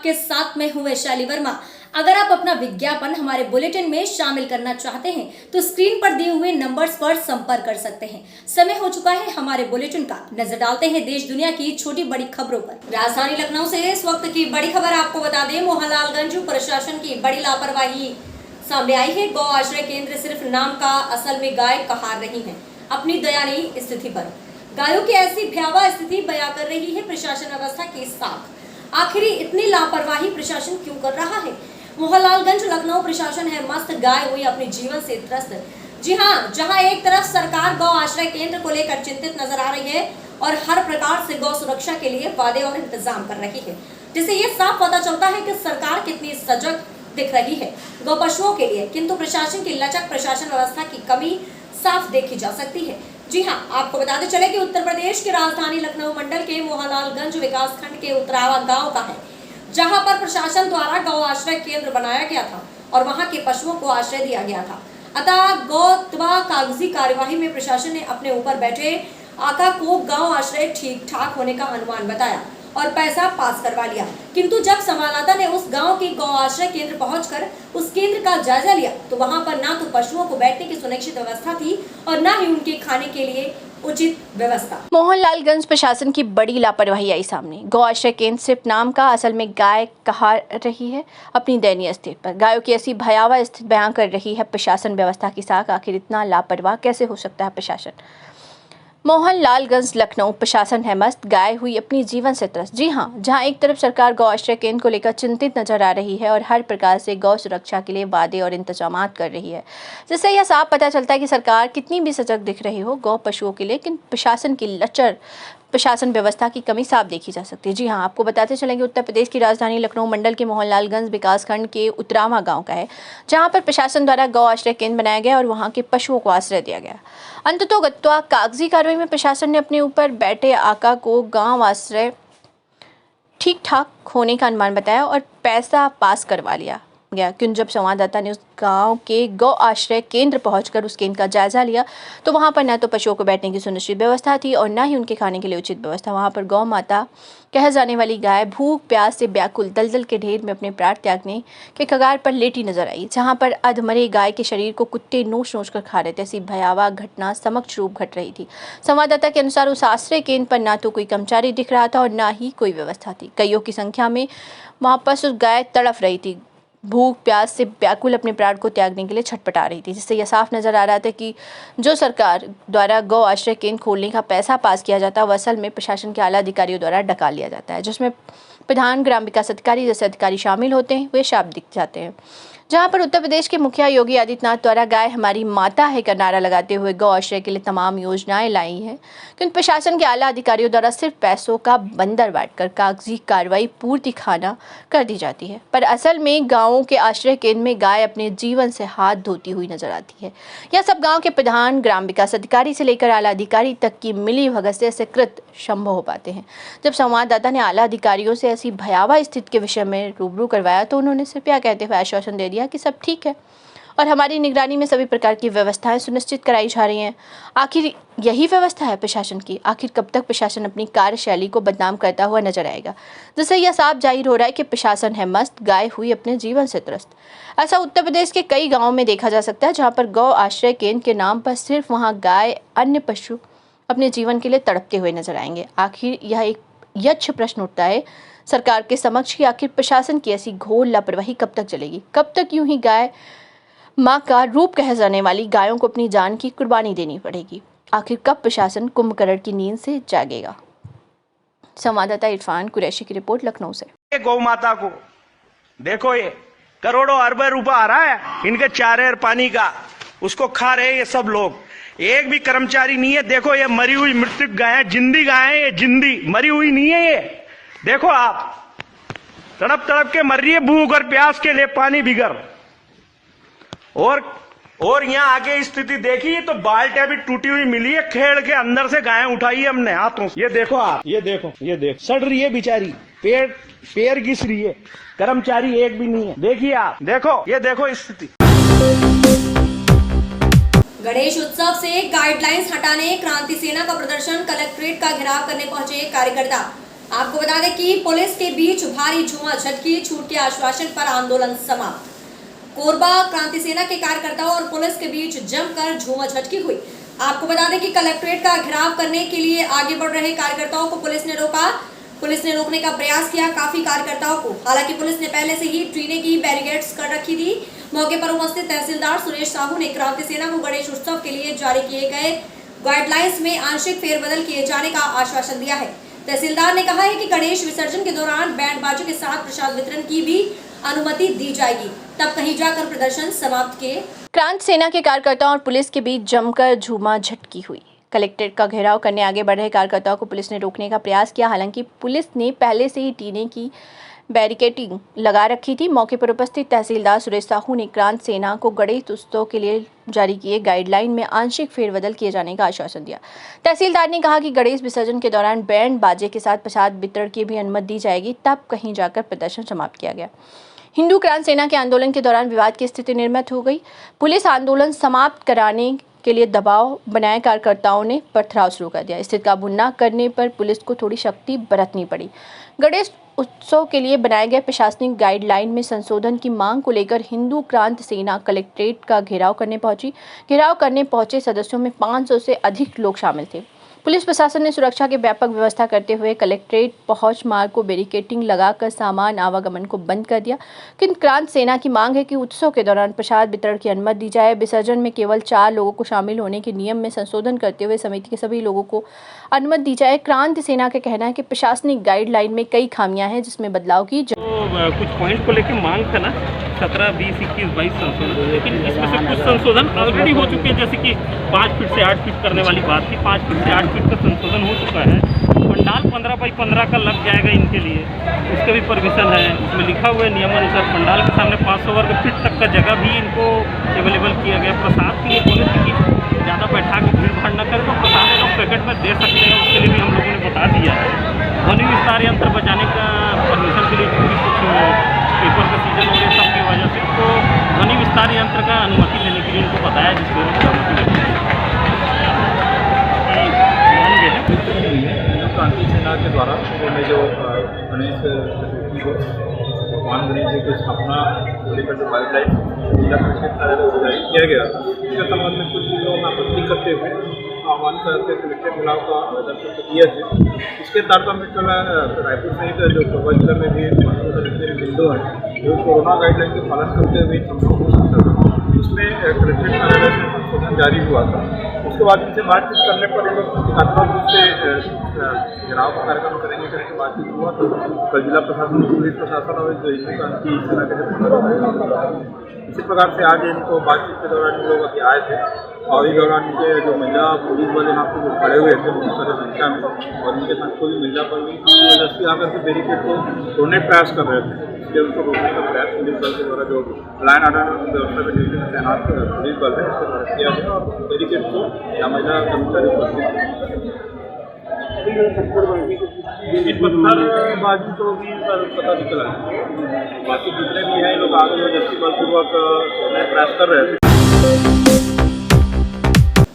आपके साथ में हूँ वैशाली वर्मा। अगर आप अपना विज्ञापन हमारे बुलेटिन में शामिल करना चाहते हैं तो स्क्रीन पर दिए हुए नंबर्स पर संपर्क कर सकते हैं। समय हो चुका है हमारे बुलेटिन का। नजर डालते हैं देश दुनिया की छोटी बड़ी खबरों पर। राजधानी लखनऊ से इस वक्त की बड़ी खबर आपको बता दें, मोहनलालगंज प्रशासन की बड़ी लापरवाही सामने आई है। गौ आश्रय केंद्र सिर्फ नाम का, असल में गाय कहार रही है अपनी दयनीय स्थिति पर। गायों की ऐसी भयावह स्थिति बयां कर रही है प्रशासन व्यवस्था की साख। आखिर इतनी लापरवाही प्रशासन क्यों कर रहा है? मोहनलालगंज लखनऊ प्रशासन है मस्त, गाय हुई अपने जीवन से त्रस्त। जी हाँ, जहां एक तरफ सरकार गौ आश्रय केंद्र को लेकर चिंतित नजर आ रही है और हर प्रकार से गौ सुरक्षा के लिए वादे और इंतजाम कर रही है, जिससे ये साफ पता चलता है कि सरकार कितनी सजग दिख रही है गौ पशुओं के लिए, किंतु प्रशासन की लचक, प्रशासन व्यवस्था की कमी साफ देखी जा सकती है। जी हाँ, आपको बताते चले कि उत्तर प्रदेश की राजधानी लखनऊ मंडल के मोहनलालगंज विकास खंड के उतरावा गांव का है, जहां पर प्रशासन द्वारा गौ आश्रय केंद्र बनाया गया था और वहां के पशुओं को आश्रय दिया गया था। अतः गौतबा कागजी कार्यवाही में प्रशासन ने अपने ऊपर बैठे आका को गांव आश्रय ठीक ठाक होने का अनुमान बताया और पैसा पास करवा लिया, किंतु जब संवाददाता ने उस गांव के गौ आश्रय केंद्र पहुंचकर उस केंद्र का जायजा लिया तो वहां पर ना तो पशुओं को बैठने की सुनिश्चित व्यवस्था थी और ना ही उनके खाने के लिए उचित व्यवस्था। मोहनलालगंज प्रशासन की बड़ी लापरवाही आई सामने। गौ आश्रय केंद्र सिर्फ नाम का, असल में गाय कहा रही है अपनी दयनीय स्थिति पर। गायों की ऐसी भयावह स्थिति बयां कर रही है प्रशासन व्यवस्था की साख। आखिर इतना लापरवाह कैसे हो सकता है प्रशासन? मोहनलालगंज लखनऊ प्रशासन है मस्त, गाय हुई अपनी जीवन से त्रस्त। जी हाँ, जहाँ एक तरफ सरकार गौ आश्रय केंद्र को लेकर चिंतित नजर आ रही है और हर प्रकार से गौ सुरक्षा के लिए वादे और इंतजाम कर रही है, जिससे यह साफ पता चलता है कि सरकार कितनी भी सजग दिख रही हो गौ पशुओं के लिए, लेकिन प्रशासन की लचर, प्रशासन व्यवस्था की कमी साफ देखी जा सकती है। जी हाँ, आपको बताते चलेंगे उत्तर प्रदेश की राजधानी लखनऊ मंडल के मोहनलालगंज विकासखंड के उतरावा गांव का है, जहां पर प्रशासन द्वारा गौ आश्रय केंद्र बनाया गया और वहां के पशुओं को आश्रय दिया गया। अंततोगत्वा कागजी कार्रवाई में प्रशासन ने अपने ऊपर बैठे आका को गांव आश्रय ठीक ठाक होने का अनुमान बताया और पैसा पास करवा लिया गया। क्योंकि जब संवाददाता ने उस गांव के गौ आश्रय केंद्र पहुंचकर उस केंद्र का जायजा लिया तो वहां पर न तो पशुओं को बैठने की सुनिश्चित व्यवस्था थी और न ही उनके खाने के लिए उचित व्यवस्था। वहां पर गौ माता कह जाने वाली गाय भूख प्यास से व्याकुल दलदल के ढेर में अपने प्राण त्यागने के कगार पर लेटी नजर आई, जहां पर अधमरे गाय के शरीर को कुत्ते नोच नोच कर खा रहे थे। ऐसी भयावह घटना समक्ष रूप घट रही थी। संवाददाता के अनुसार उस आश्रय केंद्र पर न तो कोई कर्मचारी दिख रहा था और न ही कोई व्यवस्था थी। कईयों की संख्या में वहां पर उस गाय तड़फ रही थी, भूख प्यास से व्याकुल अपने प्राण को त्यागने के लिए छटपटा रही थी, जिससे यह साफ नजर आ रहा था कि जो सरकार द्वारा गौ आश्रय केंद्र खोलने का पैसा पास किया जाता है वह असल में प्रशासन के आला अधिकारियों द्वारा डका लिया जाता है, जिसमें प्रधान ग्राम विकास अधिकारी जैसे अधिकारी शामिल होते हैं, वे शाप दिख जाते हैं। जहां पर उत्तर प्रदेश के मुखिया योगी आदित्यनाथ द्वारा गाय हमारी माता है का नारा लगाते हुए गौ आश्रय के लिए तमाम योजनाएं लाई हैं, क्योंकि प्रशासन के आला अधिकारियों द्वारा सिर्फ पैसों का बंदर बांटकर कागजी कार्रवाई पूर्ति खाना कर दी जाती है, पर असल में गांवों के आश्रय केंद्र में गाय अपने जीवन से हाथ धोती हुई नजर आती है। यह सब गाँव के प्रधान ग्राम विकास अधिकारी से लेकर आला अधिकारी तक की मिली भगत से ऐसे कृत संभव हो पाते हैं। जब संवाददाता ने आला अधिकारियों से ऐसी भयावह स्थिति के विषय में रूबरू करवाया तो उन्होंने सिर्फ यह कहते हुए आश्वासन दे दिया कि सब ठीक है और हमारी निगरानी में सभी प्रकार की व्यवस्थाएं सुनिश्चित कराई जा रही हैं। आखिर यही व्यवस्था है प्रशासन की? आखिर कब तक प्रशासन अपनी कार्यशैली को बदनाम करता हुआ नजर आएगा, जिससे यह साफ जाहिर हो रहा है कि प्रशासन है मस्त, गाय हुई अपने जीवन से त्रस्त। ऐसा उत्तर प्रदेश के कई गाँवों में देखा जा सकता है, जहाँ पर गौ आश्रय केंद्र के नाम पर सिर्फ वहाँ गाय, अन्य पशु अपने जीवन के लिए तड़पते हुए नजर आएंगे। आखिर यह एक यक्ष प्रश्न उठता है सरकार के समक्ष कि आखिर प्रशासन की ऐसी घोर लापरवाही कब तक चलेगी? कब तक यूं ही गाय माँ का रूप कह जाने वाली गायों को अपनी जान की कुर्बानी देनी पड़ेगी? आखिर कब प्रशासन कुंभकर्ण की नींद से जागेगा? संवाददाता इरफान कुरैशी की रिपोर्ट लखनऊ से। गौ माता को देखो, ये करोड़ों अरबों रुपया आ रहा है इनके चारे और पानी का, उसको खा रहे ये सब लोग। एक भी कर्मचारी नहीं है। देखो ये मरी हुई मृतक गाय, जिंदी गाय है, ये जिंदी मरी हुई नहीं है। ये देखो आप, तड़प तड़प के मर रही है भूख और प्यास के लिए, पानी बिगर। और यहाँ आगे स्थिति देखी तो बाल्टियां भी टूटी हुई मिली है, खेड़ के अंदर से गायें उठाई है हमने हाथों से। ये देखो आप, ये देखो, ये देखो सड़ रही है बेचारी, पैर घिस रही है, कर्मचारी एक भी नहीं है। देखिए आप, देखो, ये देखो स्थिति। गणेश उत्सव से गाइडलाइंस हटाने क्रांति सेना का प्रदर्शन, कलेक्ट्रेट का घेराव करने पहुंचे कार्यकर्ता। आपको बता दें कि पुलिस के बीच भारी झूमाझटकी, छूट के आश्वासन पर आंदोलन समाप्त। कोरबा क्रांति सेना के कार्यकर्ताओं और पुलिस के बीच जमकर झूमाझटकी हुई। आपको बता दें कि कलेक्ट्रेट का घेराव करने के लिए आगे बढ़ रहे कार्यकर्ताओं को पुलिस ने रोका। पुलिस ने रोकने का प्रयास किया काफी कार्यकर्ताओं को। हालांकि पुलिस ने पहले से ही ट्रीने की बैरिकेड्स कर रखी थी। मौके पर उपस्थित तहसीलदार सुरेश साहू ने क्रांति सेना को गणेश उत्सव के लिए जारी किए गए गाइडलाइंस में आंशिक फेरबदल किए जाने का आश्वासन दिया है। तहसीलदार ने कहा है कि गणेश विसर्जन के दौरान बैंड बाजों के साथ प्रसाद वितरण की भी अनुमति दी जाएगी, तब कहीं जाकर प्रदर्शन समाप्त किए। क्रांति सेना के कार्यकर्ताओं और पुलिस के बीच जमकर झूमाझटकी हुई। कलेक्ट्रेट का घेराव करने आगे बढ़ रहे कार्यकर्ताओं को पुलिस ने रोकने का प्रयास किया। हालांकि पुलिस ने पहले से ही टीने की बैरिकेडिंग लगा रखी थी। मौके पर उपस्थित तहसीलदार सुरेश साहू ने क्रांति सेना को गणेश उत्सव के लिए जारी किए गाइडलाइन में आंशिक फेरबदल किए जाने का आश्वासन दिया। तहसीलदार ने कहा कि गणेश विसर्जन के दौरान बैंड बाजे के साथ प्रसाद वितरण की भी अनुमति दी जाएगी, तब कहीं जाकर प्रदर्शन समाप्त किया गया। हिंदू क्रांति सेना के आंदोलन के दौरान विवाद की स्थिति निर्मित हो गई। पुलिस आंदोलन समाप्त कराने के लिए दबाव बनाए कार्यकर्ताओं ने पथराव शुरू कर दिया। स्थिति काबू न करने पर पुलिस को थोड़ी सख्ती बरतनी पड़ी। गणेश उत्सव के लिए बनाए गए प्रशासनिक गाइडलाइन में संशोधन की मांग को लेकर हिंदू क्रांति सेना कलेक्ट्रेट का घेराव करने पहुंची। घेराव करने पहुंचे सदस्यों में 500 से अधिक लोग शामिल थे। पुलिस प्रशासन ने सुरक्षा की व्यापक व्यवस्था करते हुए कलेक्ट्रेट पहुंच मार्ग को बैरिकेडिंग लगाकर सामान आवागमन को बंद कर दिया। किंतु क्रांति सेना की मांग है कि उत्सव के दौरान प्रसाद वितरण की अनुमति दी जाए। विसर्जन में केवल 4 लोगों को शामिल होने के नियम में संशोधन करते हुए समिति के सभी लोगों को अनुमति दी जाए। क्रांति सेना का कहना है कि प्रशासनिक गाइडलाइन में कई खामियां हैं, जिसमें बदलाव की कुछ पॉइंट को लेकर मांग था ना 17, 20, 21, 22 संशोधन, लेकिन इसमें से कुछ संशोधन ऑलरेडी हो चुके हैं। जैसे कि 5 फीट से 8 फीट करने वाली बात थी, 5 फीट से 8 फीट का संशोधन हो चुका है। पंडाल 15 बाई 15 का लग जाएगा इनके लिए, उसका भी परमिशन है। उसमें लिखा हुआ है नियमानुसार पंडाल के सामने 500 वर्ग फीट तक का जगह भी इनको अवेलेबल किया गया। प्रसाद के लिए बोले थे कि ज़्यादा बैठा के भीड़ भाड़ न करें, तो प्रसाद लोग पैकेट में दे सकते हैं, उसके लिए भी हम लोगों ने बता दिया है। ध्वनि विस्तार यंत्र बजाने का परमिशन के लिए कुछ पेपर का सीजन हो गया सबकी वजह से, तो ध्वनि विस्तार यंत्र का अनुमति लेने के लिए उनको बताया, जिसको क्रांति सेना के द्वारा उन्होंने जो गणेश चतुर्थी को भगवान गणेश जी की स्थापना को लेकर जो गाइडलाइन जिला परिषद कार्यालय को जारी किया गया, इसके संबंध में कुछ लोगों में आपत्ति करते हुए आह्वान करके कलेक्टर चुनाव का आवेदन दिया है। इसके तारतम्य में रायपुर सहित जो कोरबा जिला में भी बिंदु है जो कोरोना गाइडलाइन के पालन करते हुए संभव हो सकता था, उसमें कलेक्टर कार्यालय से संशोधन जारी हुआ था। उसके बाद इनसे बातचीत करने पर इन लोग प्रतीकात्मक रूप से घेराव का कार्यक्रम करेंगे करके बातचीत हुआ। तो कल जिला प्रशासन, पुलिस प्रशासन और जो हिंदू क्रांति सेना के इसी प्रकार से आज इनको बातचीत के दौरान लोग अभी आए थे और इस दौरान इनके जो महिला पुलिस वाले यहाँ पे जो खड़े हुए थे बहुत सारे संख्या में, और इनके साथ कोई महिला पर भी जबरदस्ती आकर के बैरिकेड को तोड़ने प्रयास कर रहे थे। इसलिए उनको रोकने का प्रयास पुलिस बल के द्वारा जो लाइन ऑर्डर व्यवस्था में ड्यूटी में तैनात पुलिस बल है उसके द्वारा किया गया और बैरिकेड को या महिला कर्मचारी उपस्थित पत्थरबाजी तो भी पता निकला है। बाकी जितने भी हैं लोग आगे जबरदस्ती बलपूर्वक प्रयास कर रहे थे।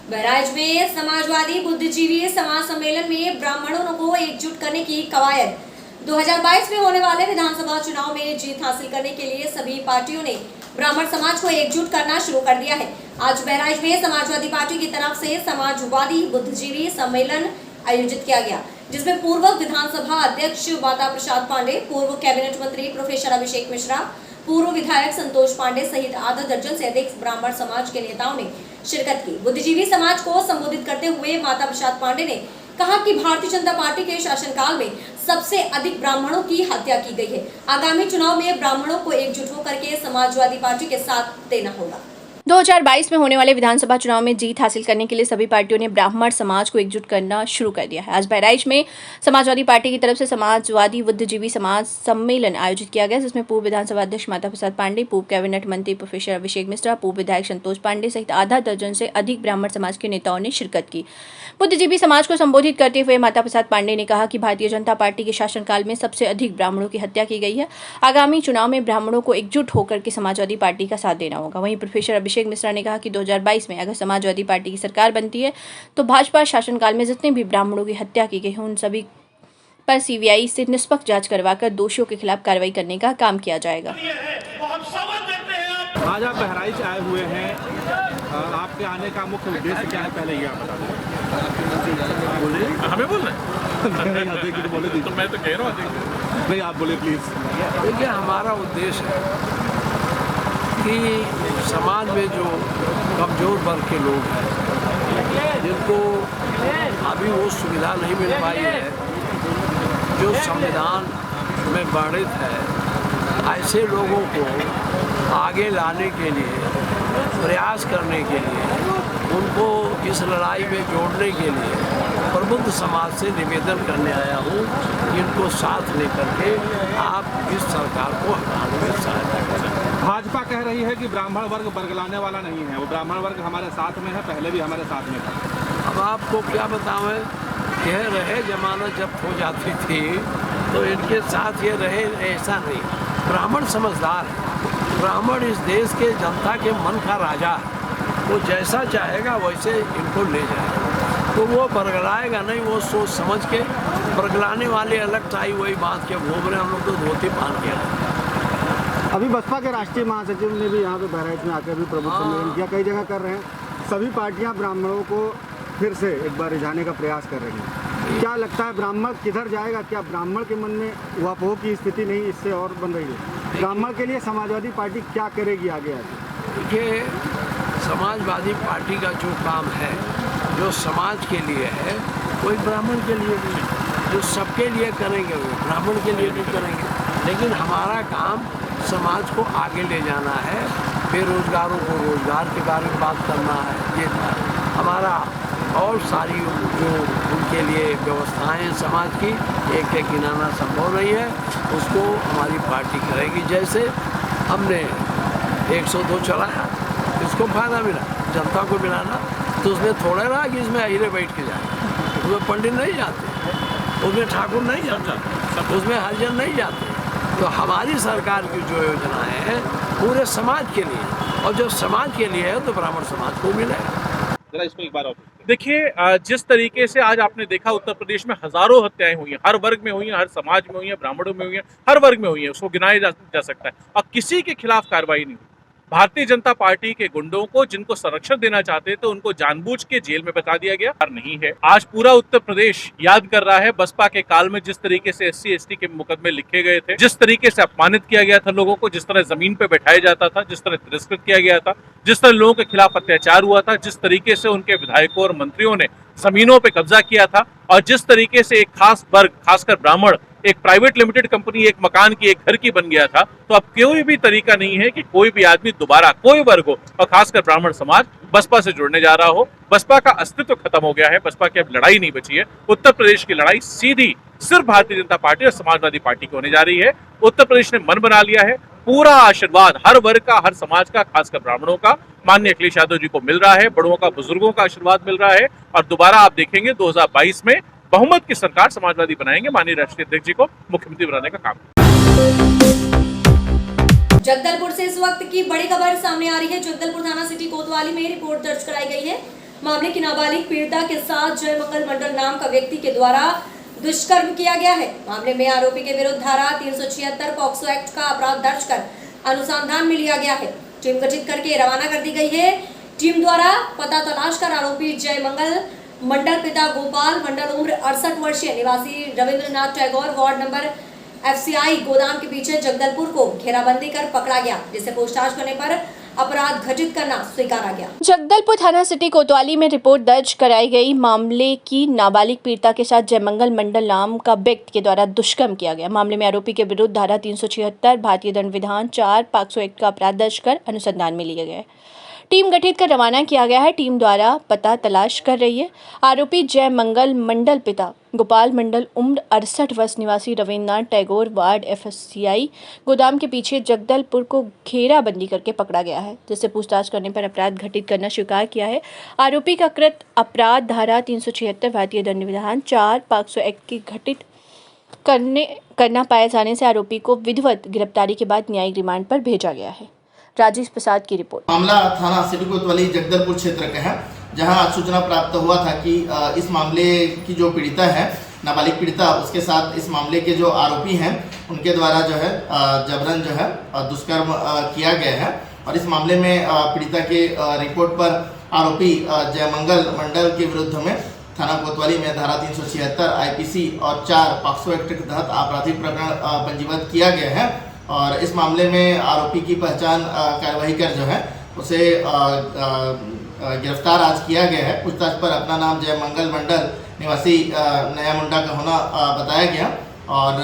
बहराइच में समाजवादी बुद्धिजीवी समाज सम्मेलन में ब्राह्मणों को एकजुट करने की कवायद। 2022 में होने वाले विधानसभा चुनाव में जीत हासिल करने के लिए सभी पार्टियों ने ब्राह्मण समाज को एकजुट करना शुरू कर दिया है। आज बहराइच में समाजवादी पार्टी की तरफ से समाजवादी बुद्धिजीवी सम्मेलन आयोजित किया गया, जिसमें पूर्व विधानसभा अध्यक्ष माता प्रसाद पांडे, पूर्व कैबिनेट मंत्री प्रोफेसर अभिषेक मिश्रा, पूर्व विधायक संतोष पांडे सहित आधा दर्जन से अधिक ब्राह्मण समाज के नेताओं ने शिरकत की। बुद्धिजीवी समाज को संबोधित करते हुए माता प्रसाद पांडे ने कहा कि भारतीय जनता पार्टी के शासनकाल में सबसे अधिक ब्राह्मणों की हत्या की गई है। आगामी चुनाव में ब्राह्मणों को एकजुट होकर के समाजवादी पार्टी के साथ देना होगा। 2022 में होने वाले विधानसभा चुनाव में जीत हासिल करने के लिए सभी पार्टियों ने ब्राह्मण समाज को एकजुट करना शुरू कर दिया है। आज बहराइच में समाजवादी पार्टी की तरफ से समाजवादी बुद्धिजीवी समाज सम्मेलन आयोजित किया गया, जिसमें पूर्व विधानसभा अध्यक्ष माता प्रसाद पांडे, पूर्व कैबिनेट मंत्री प्रोफेसर अभिषेक मिश्रा, पूर्व विधायक संतोष पांडे सहित आधा दर्जन से अधिक ब्राह्मण समाज के नेताओं ने शिरकत की। बुद्धिजीवी समाज को संबोधित करते हुए माता प्रसाद पांडे ने कहा कि भारतीय जनता पार्टी के शासनकाल में सबसे अधिक ब्राह्मणों की हत्या की गई है। आगामी चुनाव में ब्राह्मणों को एकजुट होकर के समाजवादी पार्टी का साथ देना होगा। वहीं प्रोफेसर अभिषेक मिश्रा ने कहा कि 2022 में अगर समाजवादी पार्टी की सरकार बनती है तो भाजपा शासनकाल में जितने भी ब्राह्मणों की हत्या की गई है उन सभी पर सीबीआई से निष्पक्ष जांच करवाकर दोषियों के खिलाफ कार्रवाई करने का काम किया जाएगा। आज आप बहराइच आए हुए हैं, आपके आने का मुख्य उद्देश्य क्या है, पहले ये आप बता दें। बोलिए, हमें बोलना है तो बोले, तो मैं तो कह रहा हूँ, नहीं आप बोले प्लीज़। देखिए, हमारा उद्देश्य है कि समाज में जो कमज़ोर वर्ग के लोग हैं, जिनको अभी वो सुविधा नहीं मिल पाई है जो संविधान में वर्णित है, ऐसे लोगों को आगे लाने के लिए, प्रयास करने के लिए, उनको इस लड़ाई में जोड़ने के लिए प्रबुद्ध समाज से निवेदन करने आया हूँ कि इनको साथ लेकर के आप इस सरकार को हटाने में सहायता करें। भाजपा कह रही है कि ब्राह्मण वर्ग बरगलाने वाला नहीं है, वो ब्राह्मण वर्ग हमारे साथ में है, पहले भी हमारे साथ में था। अब आपको क्या बताऊँ, यह रहे जमानत जब्त हो जाती थी तो इनके साथ ये रहे, ऐसा नहीं। ब्राह्मण समझदार है, ब्राह्मण इस देश के जनता के मन का राजा है, वो जैसा चाहेगा वैसे इनको ले जाएगा, तो वो बरगलाएगा नहीं, वो सोच समझ के। बरगलाने वाले अलग टाई वही बात के घूम रहे, हम लोग तो धोती पहन के आए। अभी बसपा के राष्ट्रीय महासचिव ने भी यहाँ पे बहराइच में आकर भी प्रमुख सम्मेलन किया, कई जगह कर रहे हैं। सभी पार्टियाँ ब्राह्मणों को फिर से एक बार रिझाने का प्रयास कर रही हैं। क्या लगता है ब्राह्मण किधर जाएगा? क्या ब्राह्मण के मन में वापोह की स्थिति नहीं इससे और बन रही है? ब्राह्मण के लिए समाजवादी पार्टी क्या करेगी आगे आगे? देखिए, समाजवादी पार्टी का जो काम है, जो समाज के लिए है, कोई ब्राह्मण के लिए नहीं, जो सबके लिए करेंगे वो ब्राह्मण के लिए नहीं करेंगे। लेकिन हमारा काम समाज को आगे ले जाना है, बेरोजगारों को रोजगार के बारे में बात करना है, ये हमारा, और सारी जो उनके लिए व्यवस्थाएं समाज की एक एक गिनाना संभव नहीं है, उसको हमारी पार्टी करेगी। जैसे हमने 102 चलाया, इसको फायदा मिला, जनता को मिलाना, तो उसमें थोड़ा रहा कि इसमें अहिरे बैठ के जाए, उसमें पंडित नहीं जाते, उसमें ठाकुर नहीं जाता, उसमें हरिजन नहीं जाते। तो हमारी सरकार की जो योजनाएं हैं पूरे समाज के लिए, और जो समाज के लिए है तो ब्राह्मण समाज को मिलेगा। जरा इसको एक बार और देखिए, जिस तरीके से आज आपने देखा उत्तर प्रदेश में हजारों हत्याएं हुई हैं, हर वर्ग में हुई हैं, हर समाज में हुई हैं, ब्राह्मणों में हुई हैं, हर वर्ग में हुई हैं, उसको गिनाया जा सकता है, और किसी के खिलाफ कार्रवाई नहीं हुई। भारतीय जनता पार्टी के गुंडों को, जिनको संरक्षण देना चाहते थे, उनको जानबूझ के जेल में बता दिया गया, नहीं है। आज पूरा उत्तर प्रदेश याद कर रहा है बसपा के काल में जिस तरीके से SC ST के मुकदमे लिखे गए थे, जिस तरीके से अपमानित किया गया था लोगों को, जिस तरह जमीन पे बैठाया जाता था, जिस तरह तिरस्कृत किया गया था, जिस तरह लोगों के खिलाफ अत्याचार हुआ था, जिस तरीके से उनके विधायकों और मंत्रियों ने जमीनों पे कब्जा किया था, और जिस तरीके से एक खास वर्ग, खासकर ब्राह्मण, एक प्राइवेट लिमिटेड कंपनी एक मकान की, एक घर की बन गया था, तो अब कोई भी तरीका नहीं है कि कोई भी आदमी दोबारा, कोई वर्ग हो, और खासकर ब्राह्मण समाज, बसपा से जुड़ने जा रहा हो। बसपा का अस्तित्व खत्म हो गया है, बसपा की अब लड़ाई नहीं बची है। उत्तर प्रदेश की लड़ाई सीधी सिर्फ भारतीय जनता पार्टी और समाजवादी पार्टी की होने जा रही है। उत्तर प्रदेश ने मन बना लिया है, पूरा आशीर्वाद हर वर्ग का, हर समाज का, खासकर ब्राह्मणों का माननीय अखिलेश यादव जी को मिल रहा है, बड़ों का, बुजुर्गों का आशीर्वाद मिल रहा है, और दोबारा आप देखेंगे 2022 में बहुमत की सरकार समाजवादी बनाएंगे, माननीय राष्ट्रीय अध्यक्ष जी को मुख्यमंत्री बनाने का काम। जगदलपुर से इस वक्त की बड़ी खबर सामने आ रही है। जगदलपुर थाना सिटी कोतवाली में रिपोर्ट दर्ज कराई गई है। मामले की नाबालिग पीड़िता के साथ जयमंगल मंडल नाम का व्यक्ति के द्वारा दुष्कर्म किया गया है। मामले में आरोपी के विरुद्ध धारा 376 पॉक्सो एक्ट का अपराध दर्ज कर अनुसंधान में लिया गया है। टीम गठित करके रवाना कर दी गई है। टीम द्वारा पता तलाश कर आरोपी जयमंगल मंडल पिता गोपाल मंडल उम्र 68 वर्षीय निवासी Rabindranath Tagore ward number FCI गोदाम के पीछे जगदलपुर को घेराबंदी कर पकड़ा गया, जिसे पूछताछ करने पर अपराध घटित करना स्वीकारा गया। जगदलपुर थाना सिटी कोतवाली में रिपोर्ट दर्ज कराई गई। मामले की नाबालिग पीड़िता के साथ जयमंगल मंडल नाम का व्यक्ति के द्वारा दुष्कर्म किया गया। मामले में आरोपी के विरुद्ध धारा 376 भारतीय दंड विधान 4 पॉक्सो एक्ट का अपराध दर्ज कर अनुसंधान में लिया गया है। टीम गठित कर रवाना किया गया है। टीम द्वारा पता तलाश कर रही है। आरोपी जयमंगल मंडल पिता गोपाल मंडल उम्र 68 वर्ष निवासी रविंद्रनाथ टैगोर वार्ड FCI गोदाम के पीछे जगदलपुर को घेराबंदी करके पकड़ा गया है, जिससे पूछताछ करने पर अपराध घटित करना स्वीकार किया है। आरोपी का कृत अपराध धारा 376 भारतीय दंड विधान 4 पॉक्सो एक्ट की घटित करना पाए जाने से आरोपी को विधिवत गिरफ्तारी के बाद न्यायिक रिमांड पर भेजा गया है। राजेश प्रसाद की रिपोर्ट। मामला थाना सिटी कोतवाली जगदलपुर क्षेत्र का है, जहां सूचना प्राप्त हुआ था कि इस मामले की जो पीड़िता है नाबालिग पीड़िता उसके साथ इस मामले के जो आरोपी हैं उनके द्वारा जो है जबरन जो है दुष्कर्म किया गया है। और इस मामले में पीड़िता के रिपोर्ट पर आरोपी जयमंगल मंडल के विरुद्ध में थाना कोतवाली में धारा 376 आईपीसी और 4 पॉक्सो एक्ट के तहत आपराधिक प्रकरण पंजीबद्ध किया गया है। और इस मामले में आरोपी की पहचान कार्यवाही कर जो है उसे गिरफ्तार आज किया गया है। पूछताछ पर अपना नाम जयमंगल मंडल निवासी नया मुंडा का होना बताया गया और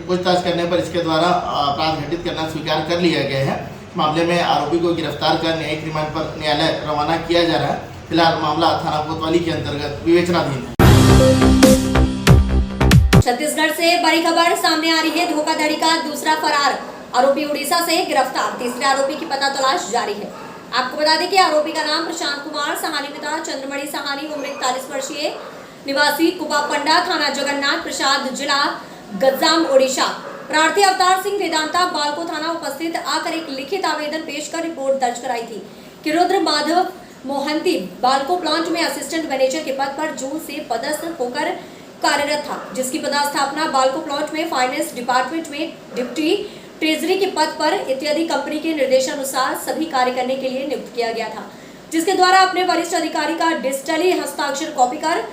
पूछताछ करने पर इसके द्वारा अपराध घटित करना स्वीकार कर लिया गया है। मामले में आरोपी को गिरफ्तार कर न्यायिक रिमांड पर न्यायालय रवाना किया जा रहा है। फिलहाल मामला थाना कोतवाली के अंतर्गत विवेचनाधीन है। छत्तीसगढ़ से बड़ी खबर सामने आ रही है। धोखाधड़ी का दूसरा फरार आरोपी उड़ीसा से गिरफ्तार, तीसरे आरोपी की पता तलाश जारी है। आपको बता दें कि आरोपी का नाम प्रशांत कुमार सहानी, पिता चंद्रमणि सहानी, उम्र 41 वर्षीय, निवासी कुपापंडा, थाना जगन्नाथ प्रसाद, जिला गज्जाम, ओडिशा। प्रार्थी अवतार सिंह वेदांता बालको थाना उपस्थित आकर एक लिखित आवेदन पेश कर रिपोर्ट दर्ज कराई थी कि रुद्र माधव मोहंती बालको प्लांट में असिस्टेंट मैनेजर के पद पर जून से पदस्थ होकर कार्यरत था, जिसकी पदस्थापना बालको प्लांट में फाइनेंस डिपार्टमेंट में डिप्टी ट्रेजरी के पद पर इत्यादि कंपनी के निर्देशानुसार सभी कार्य करने के लिए नियुक्त किया गया था, जिसके द्वारा अपने वरिष्ठ अधिकारी का डिजिटली हस्ताक्षर कॉपी कर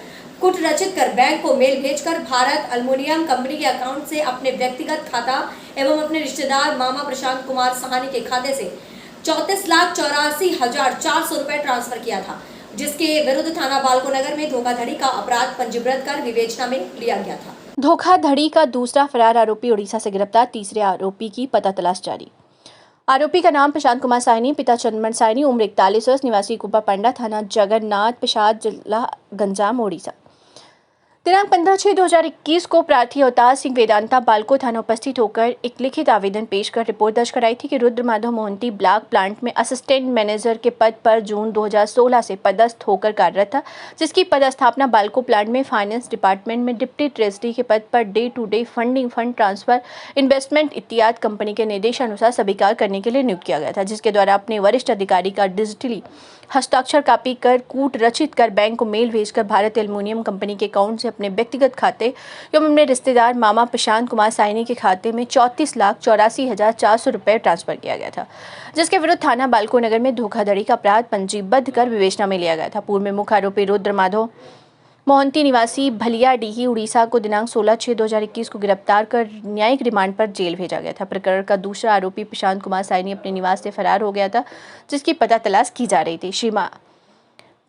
कुट रचित कर बैंक को मेल भेजकर भारत एल्युमिनियम कंपनी के अकाउंट से अपने व्यक्तिगत खाता एवं अपने रिश्तेदार मामा प्रशांत कुमार सहानी के खाते से 34,84,400 रुपए ट्रांसफर किया था, जिसके विरुद्ध थाना बालको नगर में धोखाधड़ी का अपराध पंजीबद्ध कर विवेचना में लिया गया था। धोखाधड़ी का दूसरा फरार आरोपी उड़ीसा से गिरफ्तार, तीसरे आरोपी की पता तलाश जारी। आरोपी का नाम प्रशांत कुमार साहनी, पिता चंद्रमणि साहनी, उम्र 41 वर्ष, निवासी कुपापंडा, थाना जगन्नाथ प्रसाद, जिला गंजाम, ओडिशा। दिनांक 15/6/2021 को प्रार्थी अवतार सिंह वेदांता बालको थाना उपस्थित होकर एक लिखित आवेदन पेश कर रिपोर्ट दर्ज कराई थी कि रुद्र माधव मोहंती ब्लॉक प्लांट में असिस्टेंट मैनेजर के पद पर जून 2016 से पदस्थ होकर कार्यरत था, जिसकी पदस्थापना बालको प्लांट में फाइनेंस डिपार्टमेंट में डिप्टी ट्रेजरी के पद पर day to day funding, fund transfer, investment इत्यादि कंपनी के निर्देशानुसार सभी कार्य करने के लिए नियुक्त किया गया था, जिसके द्वारा अपने वरिष्ठ अधिकारी का डिजिटली हस्ताक्षर कॉपी कर कूट रचित कर बैंक को मेल भेजकर भारत एल्युमिनियम कंपनी के अकाउंट से अपने व्यक्तिगत खाते एवं अपने रिश्तेदार मामा प्रशांत कुमार साहनी के खाते में 34,84,400 रुपए ट्रांसफर किया गया था, जिसके विरुद्ध थाना बालको नगर में धोखाधड़ी का अपराध पंजीबद्ध कर विवेचना में लिया गया था। पूर्व में मुख्य आरोपी रुद्र माधव मोहंती निवासी भलियाडीही, उड़ीसा को दिनांक 16/6/2021 को गिरफ्तार कर न्यायिक रिमांड पर जेल भेजा गया था। प्रकरण का दूसरा आरोपी प्रशांत कुमार साहनी अपने निवास से फरार हो गया था, जिसकी पता तलाश की जा रही थी। श्रीमान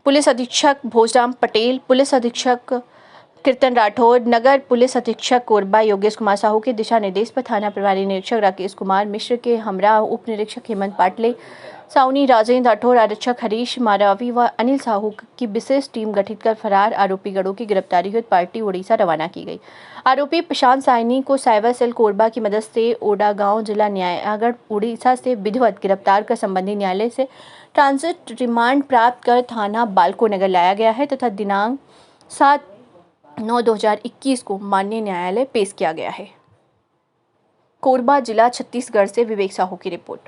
पुलिस अधीक्षक भोजराम पटेल, पुलिस अधीक्षक कीर्तन राठौर, नगर पुलिस अधीक्षक कोरबा योगेश कुमार साहू के दिशा निर्देश पर थाना प्रभारी निरीक्षक राकेश कुमार मिश्र के हमरा, उप निरीक्षक हेमंत पाटले, साउनी राजेंद्र राठौर, आरक्षक हरीश मारावी व अनिल साहू की विशेष टीम गठित कर फरार आरोपी गणों की गिरफ्तारी हेतु पार्टी उड़ीसा रवाना की गई। आरोपी प्रशांत साहनी को साइबर सेल कोरबा की मदद से ओडा गांव, जिला न्यायागढ़, उड़ीसा से विधिवत गिरफ्तार कर संबंधित न्यायालय से ट्रांजिट रिमांड प्राप्त कर थाना बालको नगर लाया गया है तथा दिनांक 7/9/2021 को माननीय न्यायालय पेश किया गया है। कोरबा जिला, छत्तीसगढ़ से विवेक साहू की रिपोर्ट।